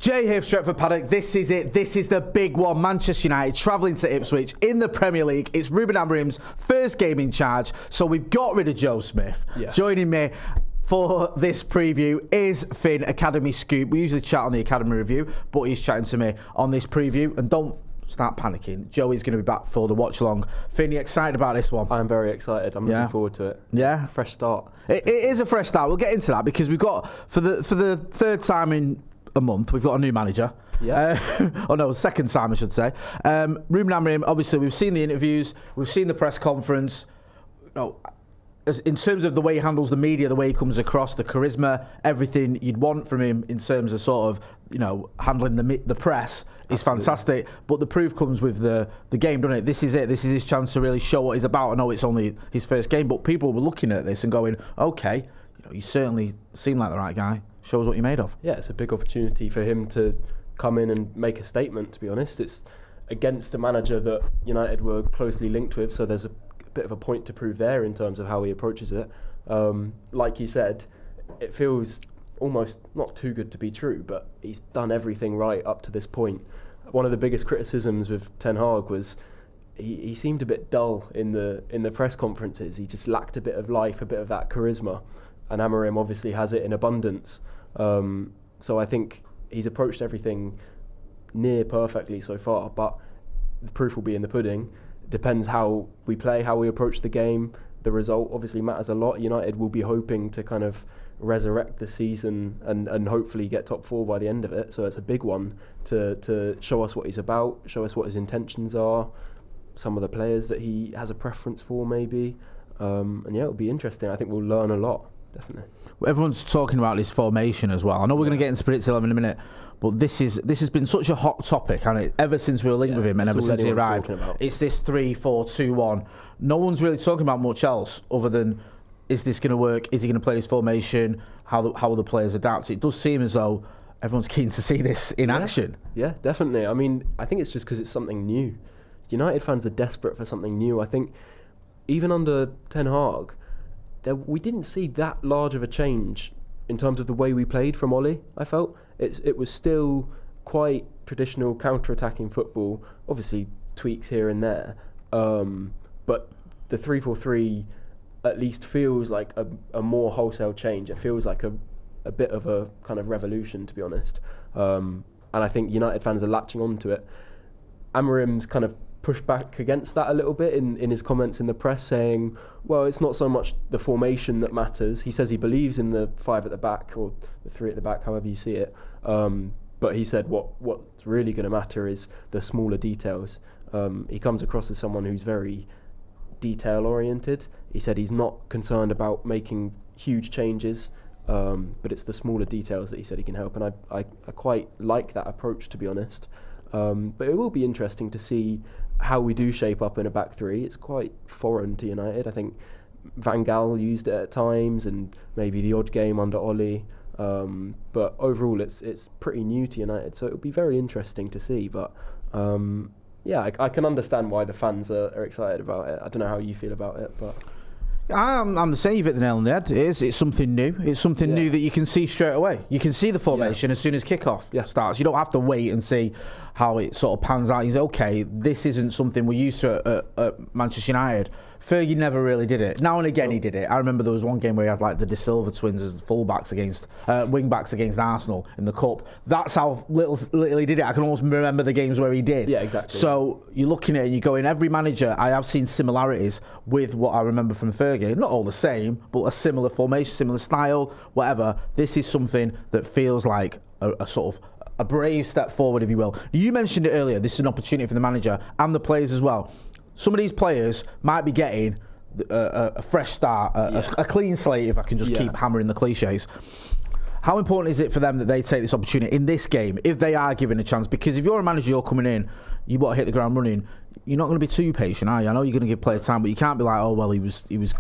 Jay here, Stretford, Paddock. This is it. This is the big one. Manchester United travelling to Ipswich in the Premier League. It's Ruben Amorim's first game in charge. So we've got rid of Joe Smith. Yeah. Joining me for this preview is Finn, Academy Scoop. We usually chat on the Academy review, but he's chatting to me on this preview. And don't start panicking. Joey's going to be back for the watch along. Finn, you excited about this one? I'm very excited. I'm looking forward to it. Yeah, fresh start. It is a fresh start. We'll get into that because we've got for the third time in a month, we've got a new manager. Yeah. Second time I should say. Ruben Amorim. Obviously, we've seen the interviews, we've seen the press conference. In terms of the way he handles the media, the way he comes across, the charisma, everything you'd want from him in terms of sort of, handling the press is fantastic. But the proof comes with the game, doesn't it? This is it. This is his chance to really show what he's about. I know it's only his first game, but people were looking at this and going, okay, you certainly seem like the right guy. Show us what you're made of. Yeah, it's a big opportunity for him to come in and make a statement, to be honest. It's against a manager that United were closely linked with, so there's a bit of a point to prove there in terms of how he approaches it. Like you said, it feels almost not too good to be true, but he's done everything right up to this point. One of the biggest criticisms with Ten Hag was he seemed a bit dull in the press conferences. He just lacked a bit of life, a bit of that charisma, and Amorim obviously has it in abundance. So I think he's approached everything near perfectly so far, but the proof will be in the pudding. It depends how we play, how we approach the game. The result obviously matters a lot. United will be hoping to kind of resurrect the season and hopefully get top four by the end of it. So it's a big one to show us what he's about, show us what his intentions are, some of the players that he has a preference for maybe. And it'll be interesting. I think we'll learn a lot. Definitely. Everyone's talking about this formation as well. I know we're going to get into predicted 11 in a minute, but this has been such a hot topic, hasn't it? Ever since we were linked with him and ever since he arrived. It's this 3-4-2-1. No one's really talking about much else other than, is this going to work? Is he going to play this formation? How will the players adapt? It does seem as though everyone's keen to see this in action. Yeah, definitely. I mean, I think it's just because it's something new. United fans are desperate for something new. I think even under Ten Hag, we didn't see that large of a change in terms of the way we played from Ollie, I felt. It was still quite traditional counter-attacking football, obviously tweaks here and there, but the 3-4-3 at least feels like a more wholesale change. It feels like a bit of a kind of revolution, to be honest. And I think United fans are latching on to it. Amorim's kind of pushed back against that a little bit in his comments in the press, saying, well, it's not so much the formation that matters. He says he believes in the 5 at the back or the 3 at the back, however you see it. But he said what's really going to matter is the smaller details. He comes across as someone who's very detail-oriented. He said he's not concerned about making huge changes, but it's the smaller details that he said he can help. And I quite like that approach, to be honest. But it will be interesting to see how we do shape up in a back three. It's quite foreign to United. I think Van Gaal used it at times and maybe the odd game under Ollie. But overall, it's pretty new to United. So it'll be very interesting to see. But I can understand why the fans are excited about it. I don't know how you feel about it, but I'm the same. You've hit the nail on the head. It's something new. It's something new that you can see straight away. You can see the formation as soon as kickoff starts. You don't have to wait and see how it sort of pans out. You say, okay, this isn't something we're used to at Manchester United. Fergie never really did it. Now and again he did it. I remember there was one game where he had like the De Silva twins as full-backs against wing-backs against Arsenal in the Cup. That's how little he did it. I can almost remember the games where he did. Yeah, exactly. So you're looking at it and you're going, every manager, I have seen similarities with what I remember from Fergie. Not all the same, but a similar formation, similar style, whatever. This is something that feels like a sort of a brave step forward, if you will. You mentioned it earlier. This is an opportunity for the manager and the players as well. Some of these players might be getting a fresh start, a clean slate, if I can just keep hammering the cliches. How important is it for them that they take this opportunity in this game, if they are given a chance? Because if you're a manager, you're coming in, you want to hit the ground running, you're not going to be too patient, are you? I know you're going to give players time, but you can't be like, oh well, he was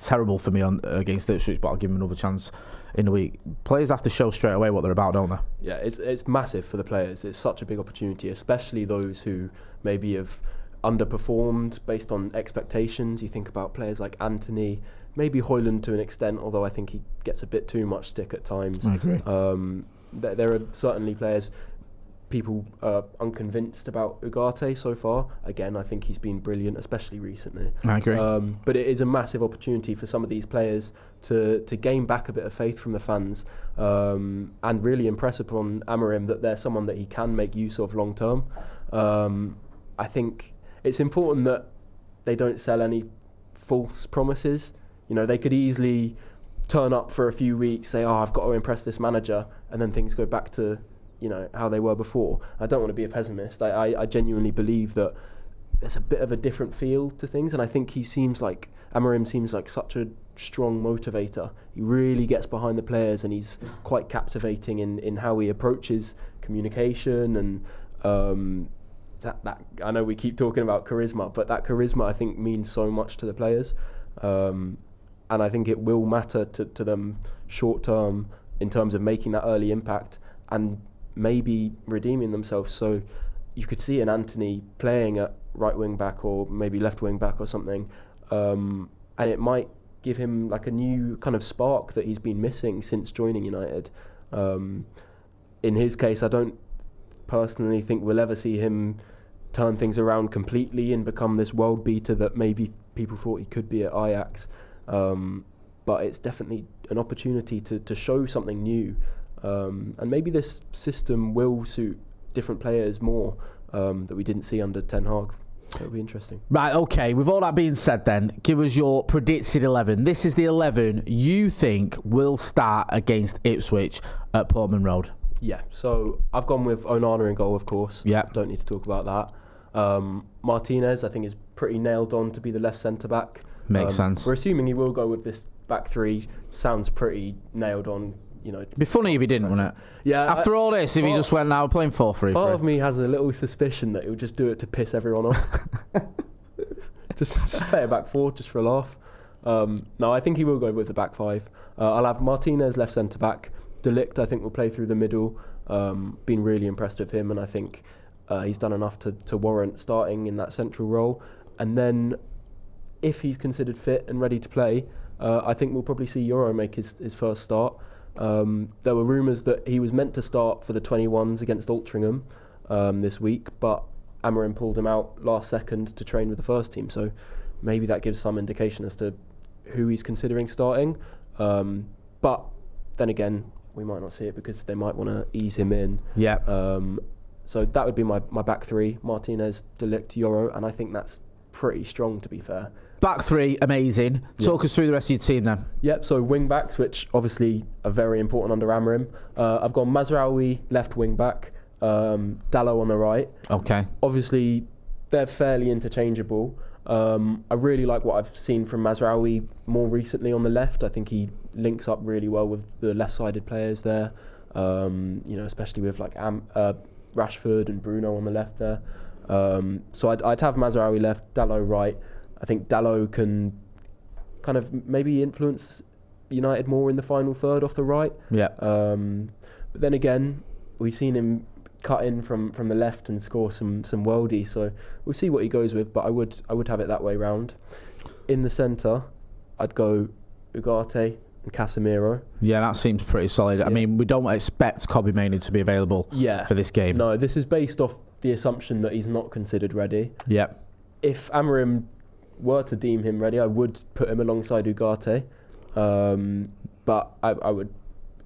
terrible for me against Ipswich, but I'll give him another chance in the week. Players have to show straight away what they're about, don't they? Yeah, it's massive for the players. It's such a big opportunity, especially those who maybe have underperformed based on expectations. You think about players like Antony, maybe Højlund to an extent, although I think he gets a bit too much stick at times. I agree. there are certainly players. People are unconvinced about Ugarte so far. Again, I think he's been brilliant, especially recently. I agree. But it is a massive opportunity for some of these players to gain back a bit of faith from the fans and really impress upon Amorim that they're someone that he can make use of long term. I think it's important that they don't sell any false promises. You know, they could easily turn up for a few weeks, say, I've got to impress this manager, and then things go back to how they were before. I don't want to be a pessimist. I genuinely believe that there's a bit of a different feel to things, and I think Amorim seems like such a strong motivator. He really gets behind the players, and he's quite captivating in how he approaches communication, and that I know we keep talking about charisma, but that charisma I think means so much to the players, and I think it will matter to them short term in terms of making that early impact and maybe redeeming themselves. So you could see an Antony playing at right wing back or maybe left wing back or something, and it might give him like a new kind of spark that he's been missing since joining United. In his case, I don't personally think we'll ever see him turn things around completely and become this world beater that maybe people thought he could be at Ajax, but it's definitely an opportunity to show something new. And maybe this system will suit different players more that we didn't see under Ten Hag. It'll be interesting. Right, okay. With all that being said then, give us your predicted 11. This is the 11 you think will start against Ipswich at Portman Road. Yeah, so I've gone with Onana in goal, of course. Yeah. Don't need to talk about that. Martinez, I think, is pretty nailed on to be the left centre-back. Makes sense. We're assuming he will go with this back three. Sounds pretty nailed on. It'd be funny if he didn't, wouldn't it? Yeah. After all this, if he just went now playing 4-3-3. Part of me has a little suspicion that he'll just do it to piss everyone off. just play it back four, just for a laugh. No, I think he will go with the back five. I'll have Martinez left centre back. De Ligt, I think, will play through the middle. Been really impressed with him, and I think he's done enough to warrant starting in that central role. And then, if he's considered fit and ready to play, I think we'll probably see Euro make his first start. There were rumours that he was meant to start for the 21s against Altrincham this week, but Amorim pulled him out last second to train with the first team, so maybe that gives some indication as to who he's considering starting. But then again, we might not see it because they might want to ease him in. Yeah. So that would be my back three: Martinez, De Ligt, Euro, and I think that's pretty strong, to be fair. Back three, amazing. Talk us through the rest of your team then. Yep, so wing backs, which obviously are very important under Amorim. I've gone Mazraoui left wing back, Dalot on the right. Okay. Obviously, they're fairly interchangeable. I really like what I've seen from Mazraoui more recently on the left. I think he links up really well with the left-sided players there, especially with like Rashford and Bruno on the left there. So I'd have Mazraoui left, Dalot right. I think Dalot can kind of maybe influence United more in the final third off the right. Yeah. But then again, we've seen him cut in from the left and score some worldies. So we'll see what he goes with. But I would have it that way round. In the centre, I'd go Ugarte and Casemiro. Yeah, that seems pretty solid. Yeah. I mean, we don't expect Kobe Mainoo to be available for this game. No, this is based off the assumption that he's not considered ready. Yeah. If Amorim were to deem him ready, I would put him alongside Ugarte, but I would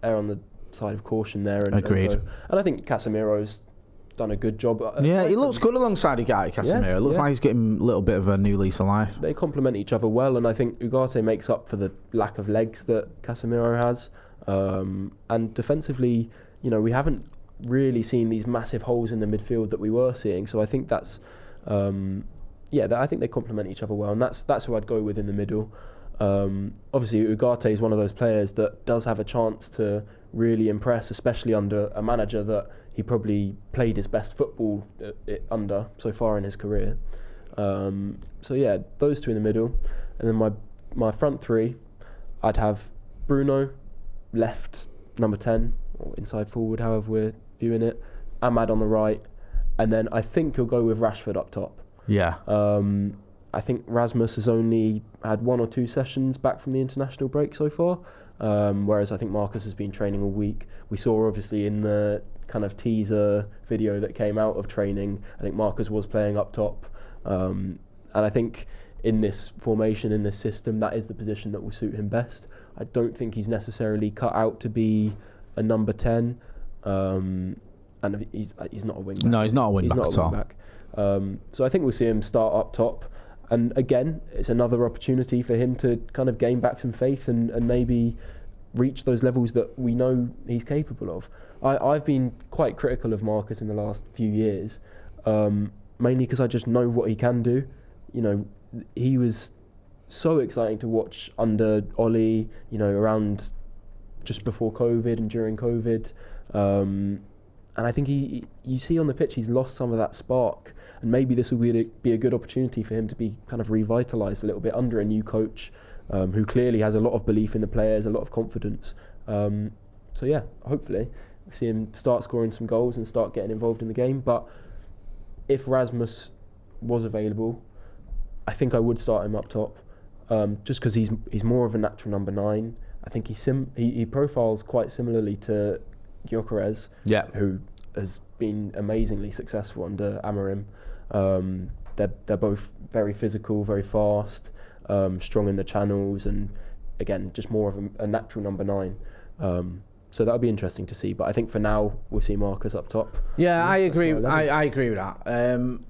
err on the side of caution there. Agreed. And I think Casemiro's done a good job. Yeah, he looks good alongside Ugarte, Casemiro. Yeah, it looks like he's getting a little bit of a new lease of life. They complement each other well, and I think Ugarte makes up for the lack of legs that Casemiro has. And defensively, we haven't really seen these massive holes in the midfield that we were seeing. So I think that's... I think they complement each other well, and that's who I'd go with in the middle. Obviously, Ugarte is one of those players that does have a chance to really impress, especially under a manager that he probably played his best football under so far in his career. Those two in the middle, and then my front three, I'd have Bruno left, number 10, or inside forward, however we're viewing it. Ahmad on the right, and then I think he'll go with Rashford up top. Yeah. I think Rasmus has only had 1 or 2 sessions back from the international break so far. whereas I think Marcus has been training all week. We saw obviously in the kind of teaser video that came out of training, I think Marcus was playing up top, and I think in this formation, in this system, that is the position that will suit him best. I don't think he's necessarily cut out to be a number 10, and he's not a wing back. No, he's not a wing he's back not at a all. wing back. So I think we'll see him start up top, and again, it's another opportunity for him to kind of gain back some faith and maybe reach those levels that we know he's capable of. I've been quite critical of Marcus in the last few years, mainly because I just know what he can do. You know, he was so exciting to watch under Ollie, you know, around just before COVID and during COVID. And I think you see on the pitch, he's lost some of that spark. And maybe this will be a good opportunity for him to be kind of revitalised a little bit under a new coach who clearly has a lot of belief in the players, a lot of confidence. So yeah, hopefully we see him start scoring some goals and start getting involved in the game. But if Rasmus was available, I think I would start him up top, just because he's more of a natural number 9. I think he profiles quite similarly to Gyökeres, who has been amazingly successful under Amorim. They're both very physical, very fast, strong in the channels, and again, just more of a natural number 9. So that'll be interesting to see. But I think for now, we'll see Marcus up top. Yeah, I agree. I agree with that. I'm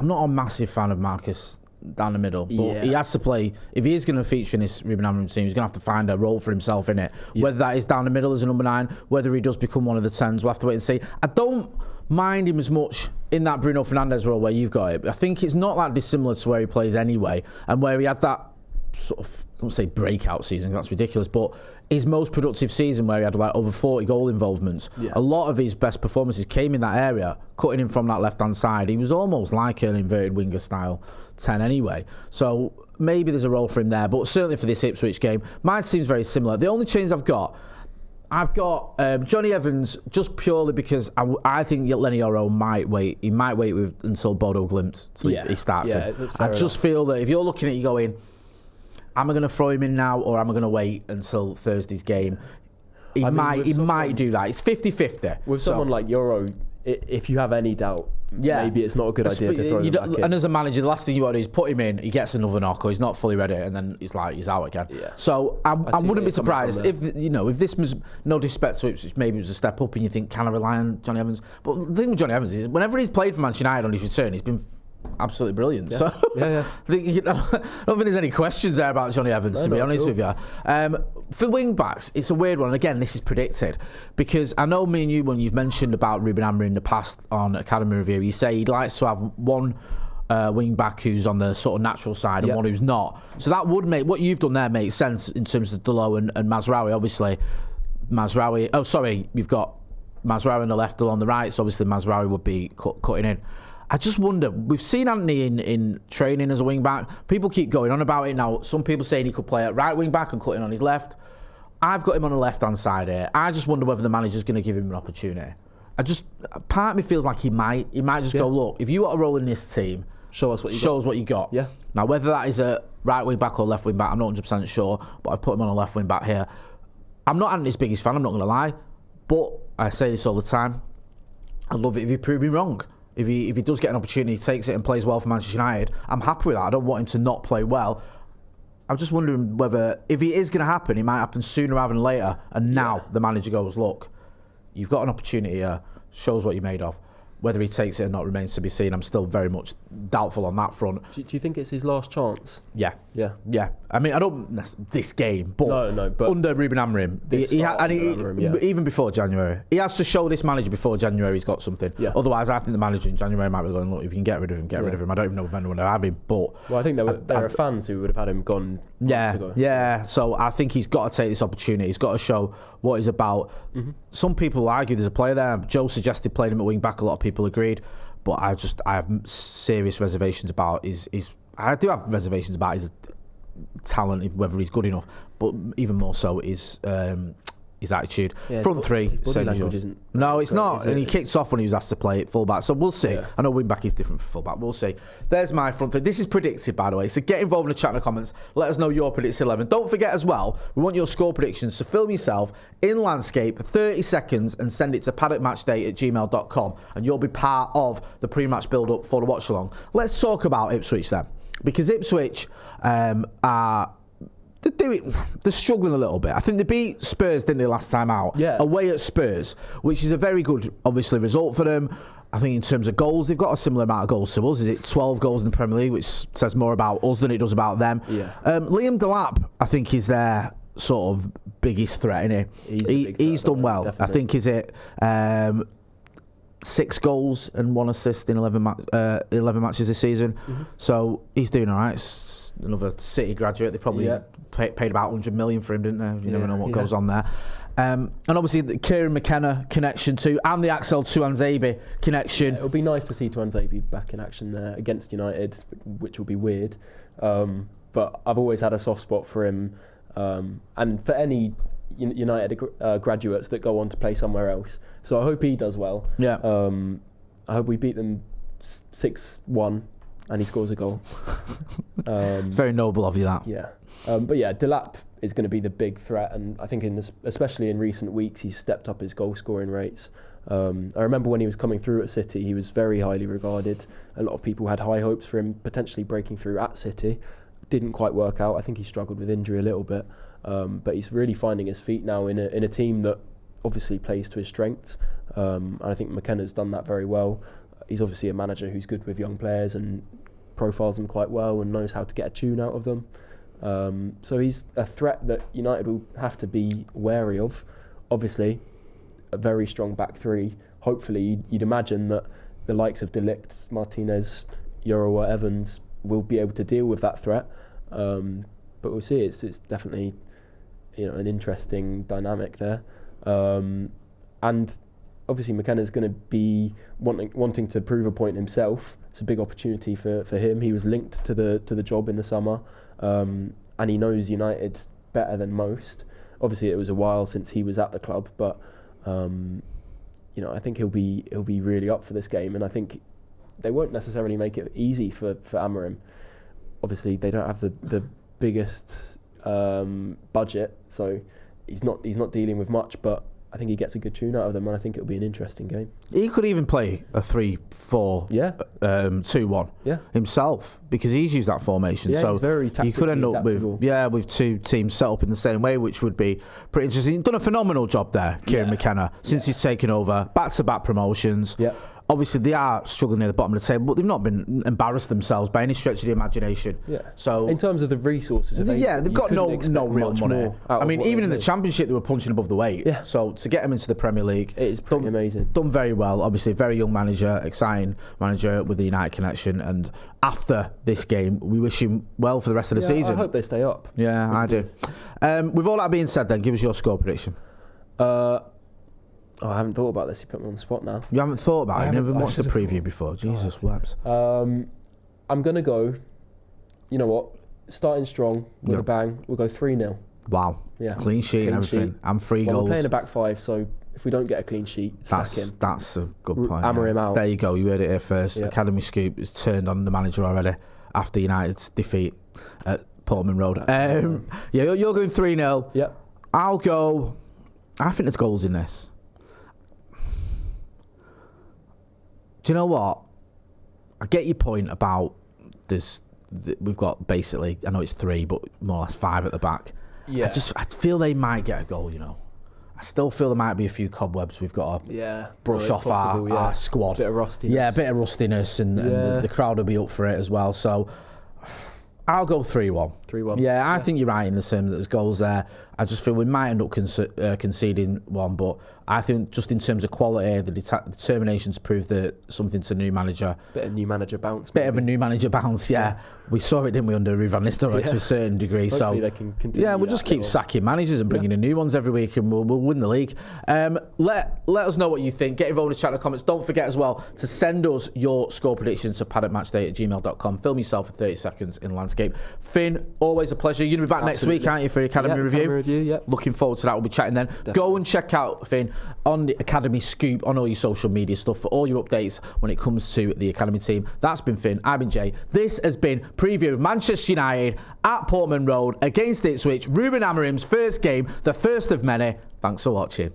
not a massive fan of Marcus down the middle, but he has to play. If he is going to feature in this Ruben Amorim team, he's going to have to find a role for himself in it. Yeah. Whether that is down the middle as a number 9, whether he does become one of the 10s, we'll have to wait and see. I don't mind him as much in that Bruno Fernandes role where you've got it. I think it's not that dissimilar to where he plays anyway, and where he had that sort of, I don't say breakout season, that's ridiculous, but his most productive season where he had like over 40 goal involvements. Yeah. A lot of his best performances came in that area, cutting him from that left-hand side. He was almost like an inverted winger style 10 anyway. So maybe there's a role for him there, but certainly for this Ipswich game, mine seems very similar. The only change I've got Johnny Evans, just purely because I think Lenny Oro might wait. He might wait until Bodo Glimt till he starts him. I just feel that if you're looking at it, you're going, am I going to throw him in now or am I going to wait until Thursday's game? He might do that. It's 50-50. With someone like Euro, if you have any doubt, maybe it's not a good idea to throw him back in. And as a manager, the last thing you want to do is put him in, he gets another knock or he's not fully ready and then he's out again. Yeah. So I wouldn't be surprised if this was, no disrespect to Ipswich, maybe it was a step up and you think, can I rely on Johnny Evans? But the thing with Johnny Evans is whenever he's played for Manchester United on his return, he's been absolutely brilliant. Yeah. So I don't think there's any questions there about Johnny Evans, to be honest with you. For wing backs, it's a weird one. Again, this is predicted because I know me and you, when you've mentioned about Ruben Amorim in the past on Academy Review, you say he likes to have one wing back who's on the sort of natural side and one who's not. So that would make what you've done there make sense in terms of Delo and Mazraoui. Obviously, you've got Mazraoui on the left, Delo on the right. So obviously Mazraoui would be cutting in. I just wonder, we've seen Antony in training as a wing-back. People keep going on about it now. Some people saying he could play at right wing-back and cutting on his left. I've got him on the left-hand side here. I just wonder whether the manager's going to give him an opportunity. Part of me feels like he might just go, look, if you got a role in this team, show us what you got. Yeah. Now, whether that is a right wing-back or left wing-back, I'm not 100% sure, but I've put him on a left wing-back here. I'm not Antony's biggest fan, I'm not going to lie, but I say this all the time. I'd love it if he proved me wrong. If he does get an opportunity, he takes it and plays well for Manchester United, I'm happy with that. I don't want him to not play well. I'm just wondering whether, if it is going to happen, it might happen sooner rather than later. And now the manager goes, look, you've got an opportunity here, shows what you're made of. Whether he takes it or not remains to be seen. I'm still very much doubtful on that front. Do you think it's his last chance? Yeah. I mean, I don't this game, but, but under Ruben Amorim, even before January, he has to show this manager before January he's got something. Yeah. Otherwise, I think the manager in January might be going, look, if you can get rid of him, get rid of him. I don't even know if anyone will have him, but I think there are fans who would have had him gone. Yeah. So I think he's got to take this opportunity. He's got to show what he's about. Mm-hmm. Some people argue there's a player there. Joe suggested playing him at wing back. A lot of people agreed, but I have serious reservations about his talent, whether he's good enough, but even more so his his attitude. Yeah, Front three, his body same as language yours. isn't No, it's great, not. is And it? he kicked off when he was asked to play at full-back. So we'll see. Yeah. I know wing-back is different for full-back. We'll see. There's my front three. This is predicted, by the way. So get involved in the chat in the comments. Let us know your predicted 11. Don't forget as well, we want your score predictions. So film yourself in landscape, 30 seconds, and send it to paddockmatchday@gmail.com. And you'll be part of the pre-match build-up for the watch-along. Let's talk about Ipswich then. Because Ipswich are... They're struggling a little bit. I think they beat Spurs, didn't they, last time out? Yeah. Away at Spurs, which is a very good, obviously, result for them. I think in terms of goals, they've got a similar amount of goals to us. Is it 12 goals in the Premier League, which says more about us than it does about them? Yeah. Liam Delap, I think, is their sort of biggest threat, isn't he? He's done well. Definitely. I think, is it 6 goals and 1 assist in 11 matches this season. Mm-hmm. So he's doing all right. Another City graduate. They probably paid about 100 million for him, didn't they? You never know what goes on there. And obviously the Kieran McKenna connection too, and the Axel Tuanzebe connection. it would be nice to see Tuanzebe back in action there against United, which will be weird. But I've always had a soft spot for him, and for any United graduates that go on to play somewhere else. So I hope he does well. Yeah. I hope we beat them 6-1 and he scores a goal. It's very noble of you, that. Yeah. But yeah, Delap is going to be the big threat, and I think especially in recent weeks he's stepped up his goal scoring rates. I remember when he was coming through at City, he was very highly regarded. A lot of people had high hopes for him potentially breaking through at City. Didn't quite work out. I think he struggled with injury a little bit, but he's really finding his feet now in a team that obviously plays to his strengths. And I think McKenna's done that very well. He's obviously a manager who's good with young players and profiles them quite well and knows how to get a tune out of them. So he's a threat that United will have to be wary of. Obviously, a very strong back three. Hopefully, you'd imagine that the likes of De Ligt, Martinez, Euro, Evans will be able to deal with that threat. But we'll see. It's definitely an interesting dynamic there. And obviously McKenna's going to be wanting to prove a point himself. It's a big opportunity for him. He was linked to the job in the summer, and he knows United better than most. Obviously, it was a while since he was at the club, but I think he'll be really up for this game, and I think they won't necessarily make it easy for Amorim. Obviously, they don't have the biggest budget, so he's not dealing with much, but I think he gets a good tune out of them, and I think it'll be an interesting game. He could even play a 3-4, 2-1 himself, because he's used that formation. Yeah, so he's very you could end up adaptable. with two teams set up in the same way, which would be pretty interesting. He's done a phenomenal job there, Kieran McKenna, since he's taken over. Back-to-back promotions. Yeah. Obviously, they are struggling near the bottom of the table, but they've not been embarrassed themselves by any stretch of the imagination. Yeah. So in terms of the resources, they've got no real money. I mean, even in the Championship, they were punching above the weight. Yeah. So to get them into the Premier League, it is pretty amazing. Done very well. Obviously, very young manager, exciting manager with the United connection. And after this game, we wish him well for the rest of the season. I hope they stay up. Yeah, I do. With all that being said, then give us your score prediction. I haven't thought about this. You put me on the spot now. You haven't thought about it? You've never watched the preview before? Jesus, webs. I'm going to go, you know what, starting strong with a bang. We'll go 3-0. Wow. Yeah. Clean sheet and everything. And 3 goals. We're playing a back 5, so if we don't get a clean sheet, sack him. That's a good point. Hammer him out. There you go. You heard it here first. Yeah. Academy Scoop has turned on the manager already after United's defeat at Portman Road. You're going 3-0. Yep. I'll go... I think there's goals in this. Do you know what? I get your point about this. We've got basically, I know it's 3, but more or less 5 at the back. Yeah. I feel they might get a goal, I still feel there might be a few cobwebs we've got to brush off our squad. Bit of rustiness. Yeah, a bit of rustiness, and the crowd will be up for it as well. So I'll go 3-1. 3-1. Yeah, I think you're right in the same that there's goals there. I just feel we might end up conceding one, but I think just in terms of quality, the determination to prove that something to new manager. Bit of new manager bounce. Bit of a new manager bounce, yeah. We saw it, didn't we, under Ruben Amorim to a certain degree. Hopefully they can continue. Yeah, we'll just keep sacking managers and bringing in new ones every week, and we'll win the league. Let us know what you think. Get involved in the chat in the comments. Don't forget as well to send us your score predictions to paddockmatchday@gmail.com. Film yourself for 30 seconds in landscape. Finn, always a pleasure. You're going to be back next week, aren't you, for Academy Review? review, yeah. Looking forward to that. We'll be chatting then. Definitely. Go and check out Finn on the Academy Scoop on all your social media stuff for all your updates when it comes to the Academy team. That's been Finn. I've been Jay. This has been preview of Manchester United at Portman Road against Ipswich. Ruben Amorim's first game, the first of many. Thanks for watching.